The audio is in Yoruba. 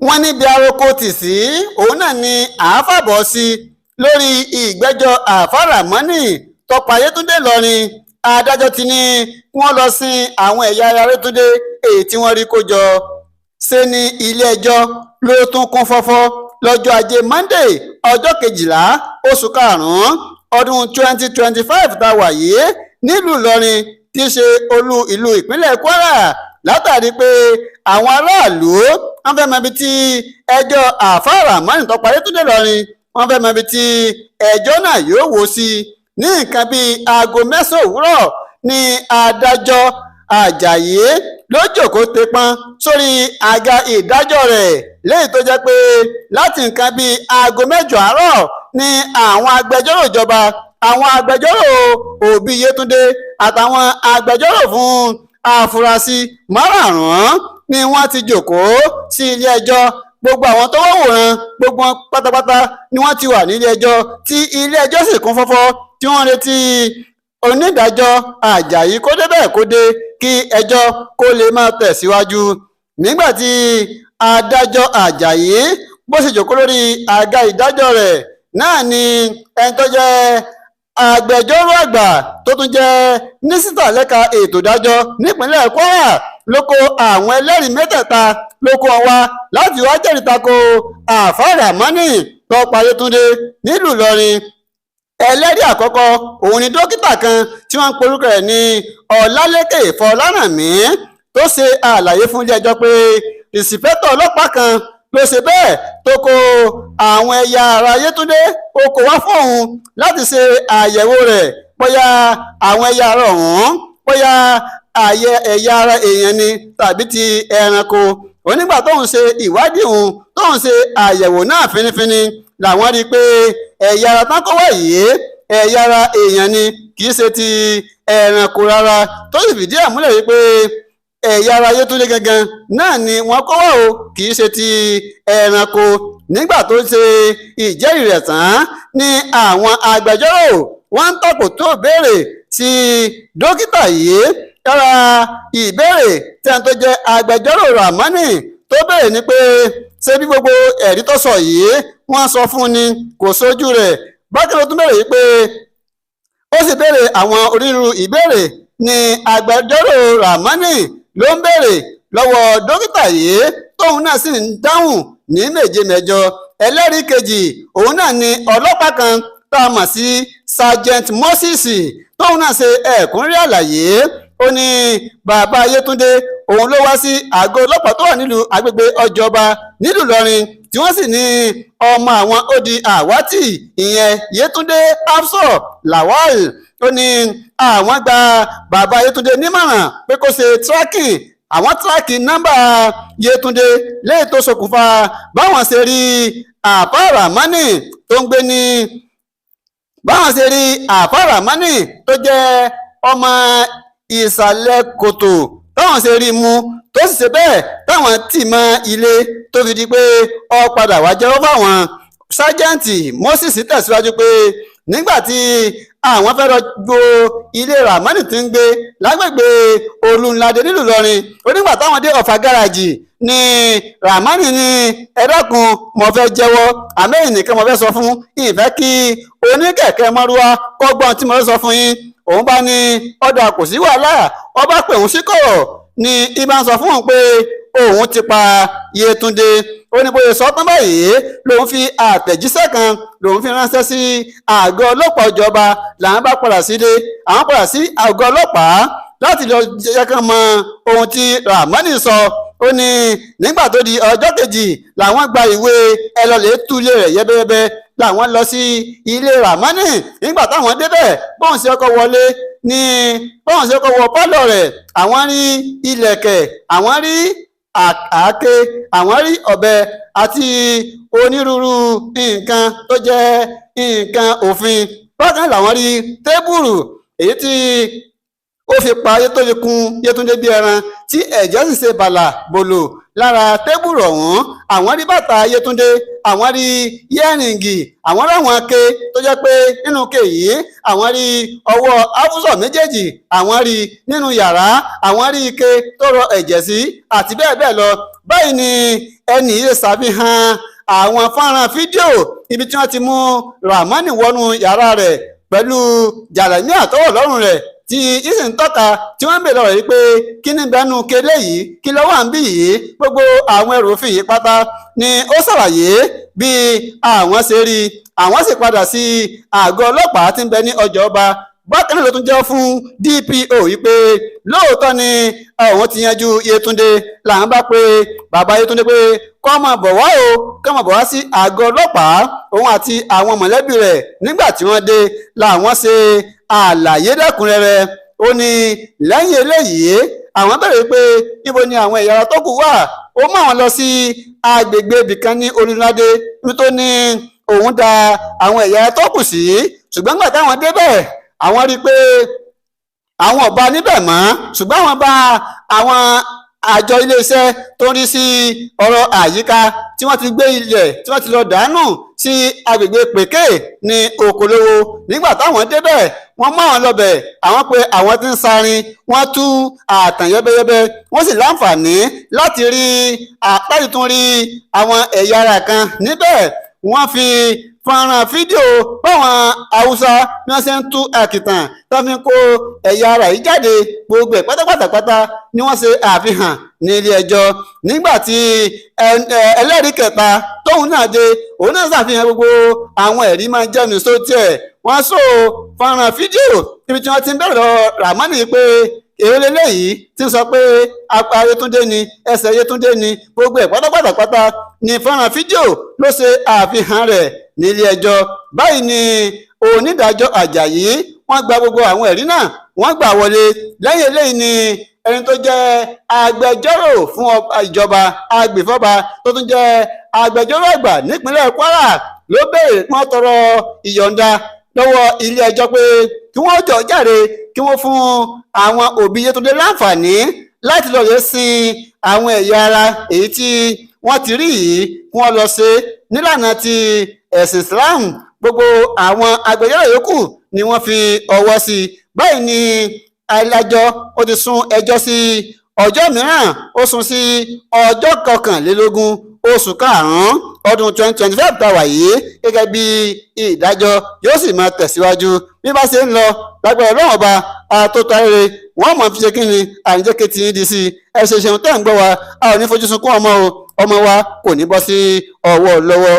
wọ́n níbi aroko tì sí òun náà ni Aafaa bọ́ sí lórí ìgbẹ́jọ́ Abdulrahman tó pa Yetunde lọ́rin. Adájọ́ ti ní wọ́n lọ sin àwọn ẹ̀yà ara Yetunde èyí tí wọ́n rí kó jọ. Ṣe ni ilé-ẹjọ́ ló tún kún fọ́fọ́ lọ́jọ́ ajé Monday ọjọ́ 12 oṣù karùn-ún ọdún 2025 tá a wà yìí nílùú Ìlọrin tí í ṣe olú ìlú ìpínlẹ̀ Kwara, látàrí pé àwọn aráàlú wọ́n fẹ́ mọ ibi tí ẹjọ́ Abdulrahman tó pa Yetunde lọ́rin, wọ́n fẹ́ mọ ibi tí ẹjọ́ náà yóò wò sí. Ní nǹkan bíi aago 9 òwúrọ̀ ní adájọ́ Àjàyí ló jókòó tepọn sórí àga ìdájọ́ rẹ̀, léyìí tó jẹ́ pé láti nǹkan bíi aago 8 àárọ̀ ní àwọn agbẹjọ́rò ìjọba, àwọn agbẹjọ́rò òbí Yetunde àtàwọn agbẹjọ́rò fún afurasí márààrún ni wọ́n ti jókòó sí ilé ẹjọ́. Gbogbo àwọn tó wòran gbogbo pátápátá ni wọ́n ti wà nílé ẹjọ́ tí ilé ẹjọ́ sì kún fọ́fọ́ tí wọ́n retí onídàájọ́ Àjàyí kó débẹ̀ kó dé kí ẹjọ́ kó lè máa tẹ̀síwájú. Nígbà tí adájọ́ Àjàyí bó ṣe jókòó lórí àga ìdájọ́ rẹ̀ náà ni ẹni tó jẹ́ agbẹjọ́rò àgbà tó tún jẹ́ mínísítà lẹ́ka ètò ìdájọ́ nípínlẹ̀ Kwara ló kó àwọn ẹlẹ́rìí mẹ́tẹ̀ẹ̀ta ló kó wọn wá láti wá jẹ́rìí tako Abdulrahman tó pa Yetunde nílùú Ìlọrin. Ẹlẹ́rìí àkọ́kọ́ òun ni dókítà kan tí wọ́n ń porúkọ rẹ̀ ní Ọlálékè Fọlárànmí tó ṣe àlàyé fún ilé ẹjọ́ pé ìsìpẹ́tọ̀ ọlọ́pàá kan ló ṣe bẹ́ẹ̀ tó kó àwọn ẹ̀yà ara Yetunde ó kó wá fún òun láti ṣe àyẹ̀wò rẹ̀ bóyá àwọn ẹ̀yà ara ọ̀hún bóyá ẹ̀yà ara èèyàn ni tàbí ti ẹranko. Onígbà tóun ṣe ìwádìí òun tóun ṣe àyẹ̀wò náà fínífíní làwọn rí i pé ẹ̀yà ara tán kó wá yìí ẹ̀yà ara èèyàn ni kì í ṣe ti ẹranko rárá, tó sì fìdí ẹ̀ múlẹ̀ wípé ẹ̀yà ara Yetunde gangan náà ni wọ́n kó wá o kì í ṣe ti ẹranko. Nígbà tó ṣe ìjẹ́rìí rẹ̀ tán ní àwọn agbẹjọ́rò wọ́n ń tàkò tó béèrè sí dókítà yìí. Lára ìbéèrè tí a tó jẹ́ agbẹjọ́rò Rahman tó béèrè ni pé ṣé bí gbogbo ẹ̀rí tó sọ yìí wọ́n sọ fún ni kò sójú rẹ̀. Bákan ló tún béèrè yìí pé ó sì béèrè àwọn onírúurú ìbéèrè ní agbẹjọ́rò Rahman ló ń béèrè lọ́wọ́ dókítà yìí tóun náà sì ń dáhùn ní méje mẹ́jọ. Ẹlẹ́rìí kejì òun náà ni ọlọ́pàá kan tá a mọ̀ sí Sergeant Moses tóun náà ṣe ẹ̀kúnrẹ́rẹ́ àlàyé. Ó ní bàbá Yetunde òun ló wá sí àgọ́ ọlọ́pàá tó wà nílùú agbègbè Ọjọ́ba nílùú Ìlọrin tí wọ́n sì ní ọmọ àwọn ó di àwátì ìyẹn Yetunde Aafaa Lawal. Ó ní àwọn gba bàbá Yetunde nímọ̀ràn pé kó ṣe tracking, àwọn tíráàkì nọ́mbà Yetunde léyìí tó ṣokùnfà báwọn ṣe rí Abdulrahman tó ń gbé ní báwọn ṣe rí Abdulrahman tó jẹ́ ọmọ ìsàlẹ̀ kòtò táwọn ṣe rí mú tó sì ṣe bẹ́ẹ̀ táwọn tì mọ́ ilé tó fi di pé ó padà wá jẹ́wọ́ fáwọn. sájẹ́ǹtì Moses tẹ̀síwájú pé nígbà tí àwọn fẹ́ lọ gbo ilé Rahman tí ń gbé lágbègbè Olúnládé nílùú Ìlọrin, onígbà táwọn dé Ọ̀fà gáràjì ní Rahman ní ẹ dákun mo fẹ́ jẹ́wọ́ àmẹ́yìn nìkan mo fẹ́ sọ fún ìfẹ́ kí oníkẹ̀kẹ́ mọ́rúwá kọ́gbọ́n tí mo fẹ́ sọ fún yín. Òun bá ní ọ̀dà kò sí wàhálà, ọba pè òun sí kọ̀rọ̀ ní ibà ń sọ fún òun pé òun ti pa Yetunde. Ó ní bóyá sọ tán báyìí lòun fi àtẹ̀jíṣẹ́ kan lòun fi ránṣẹ́ sí àgọ́ ọlọ́pàá ìjọba làwọn bá padà sílé. Àwọn padà sí àgọ́ ọlọ́pàá láti lọ jẹ́ kán mọ ohun tí Rahman sọ. Ó ní nígbà tó di ọjọ́ kejì làwọn gba ìwé ẹlọ́lẹ̀ túlé rẹ̀ yẹ́bẹ́yẹ́bẹ́ làwọn lọ sí ilé Rahman. Nígbà táwọn débẹ̀ bóun ṣe kọ́kọ́ wọlé ní bóun ṣe kọ́kọ́ wọ pálọ̀ rẹ̀, àwọn rí ilẹ̀kẹ̀, àwọn rí àáké, àwọn rí ọ̀bẹ àti onírúurú nǹkan tó jẹ́ nǹkan òfin. Bákan làwọn rí tébùrù èyí tí ó fi pa Yetunde bí ẹran tí ẹ̀jẹ̀ sì ṣe bàlà bòlò lára tébùrù ọ̀hún. Àwọn rí bàtà Yetunde, àwọn rí yẹ́rìngì, àwọn ráwọn ake tó jẹ́ pé nínú ke yìí àwọn rí ọwọ́ áfúsọ̀ méjèèjì, àwọn rí nínú yàrá, àwọn rí ike tó rọ ẹ̀jẹ̀ sí àti bẹ́ẹ̀ bẹ́ẹ̀ lọ. Báyìí ni ẹnì yìí ṣàfihàn àwọn fọ́nrán fídíò ibi tí wọ́n ti mú Rahman wọnú yàrá rẹ̀ pẹ̀lú jàlámíà àtọwọ̀ lọ́rùn rẹ̀ tí ìsìn ń tọ́ka tí wọ́n ń bèèrè lọ́rọ̀ yìí pé kí ní bẹnu kele yìí, kí ló wà ń bí yìí. Gbogbo àwọn ẹrù òfin yìí pátá ni ó ṣàlàyé bí àwọn ṣe rí. Àwọn sì padà sí àgọ́ ọlọ́pàá tí ń bẹ ní ọjà ọba. Bákan náà ló tún jẹ́ fún DPO yìí pé lóòótọ́ ni àwọn ti yanjú Yetunde. Làwọn bá pé bàbá Yetunde pé kọ́ máa bọ̀ wá o, kọ́ máa bọ̀ wá sí àgọ́ ọlọ́pàá. Òun àti àwọn mọ̀lẹ́bí rẹ̀ nígbà tí wọ́n dé làwọn ṣe àlàyé lẹ́kùnrẹ́rẹ́. Ó ní lẹ́yìn eléyìí àwọn bẹ̀rẹ̀ pé níbo ni àwọn ẹ̀yà ara tó kù wà. Ó mú àwọn lọ sí agbègbè ibìkan ní Olúnládé níbi tó ní òun da àwọn ẹ̀yà ara tó kù sí. Ṣùgbọ́n nígbà táwọn débẹ̀ àwọn rí i pé àwọn ọba níbẹ̀ mọ́, ṣùgbọ́n àwọn bá àwọn àjọ iléeṣẹ́ tó ń rí sí ọ̀rọ̀ àyíká tí wọ́n ti gbé ilẹ̀ tí wọ́n ti lọ dànù sí agbègbè Pèké ní Okolowo. Nígbà táwọn débẹ̀ wọ́n mú àwọn lọ́bẹ̀, àwọn pé àwọn tí ń sarin wọ́n tú àtàn yẹ́bẹ́yẹ́bẹ́, wọ́n sì láǹfààní láti tún rí àwọn ẹ̀yà ara kan níbẹ̀. Wọ́n fi fọ́nrán fídíò báwọn Haúsá bí wọ́n ṣe ń tú àkìtàn tó fi ń kó ẹ̀yà ara yìí jáde, gbogbo ẹ̀ pátápátá ni wọ́n ṣe àfihàn ní ilé ẹjọ́. Nígbà tí ẹlẹ́rìí kẹta tóun náà dé, òun náà ṣàfihàn gbogbo àwọn ẹ̀rí máa jẹ́nu sóòtì ẹ̀. Wọ́n sọ fọ́nrán fídíò níbi tí wọ́n ti ń bẹ̀rẹ̀ lọ Rahman pé èrè lélẹ́yìí tí ń sọ pé apá Yetunde ni ẹsẹ̀ Yetunde ni, gbogbo ẹ̀ pátápátá ni fọ́nrán fídíò ló ṣe àfihàn rẹ̀ nílé ẹjọ́. Báyìí ni onídàájọ́ Àjàyí wọ́n gba gbogbo àwọn ẹ̀rí náà wọ́n gbà wọlé. Lẹ́yìn eléyìí ni ẹni tó jẹ́ agbẹjọ́rò fún ìjọba agbèfọ́ba tó tún jẹ́ agbẹjọ́rò àgbà nípínlẹ̀ Kwara ló béèrè wọ́n tọrọ ìyọ̀ǹda lọ́wọ́ ilé ẹjọ́ pé kí wọ́n jọ jáde kí wọ́n fún àwọn òbí Yetunde láǹfààní láti lọ lè sin àwọn ẹ̀yà ara èyí tí wọ́n ti rí yìí kí wọ́n lọ ṣe nílànà ti ẹ̀sìn Islam. Gbogbo àwọn agbẹjọ́rò yòókù ni wọ́n fi ọwọ́ sí. Báyìí ni adájọ́ ó ti sún ẹjọ́ sí ọjọ́ mìíràn, ó sún sí ọjọ́ 21 oṣù karùn-ún ọdún 2025 tàwa yìí gẹ́gẹ́ bí ìdájọ́ yóò sì máa tẹ̀síwájú bí bá ṣe ń lọ lágbára Ọlọ́run ọba àtótó ayére. Wọ́n mọ̀ fi ṣe kí ni àníjẹ́kẹ́ tí ń di sí ẹ ṣe ṣeun tẹ́ ń gbọ́ wa, a ò ní fojú sunkún ọmọ wa kò ní bọ́ sí ọwọ́ lọ́wọ́.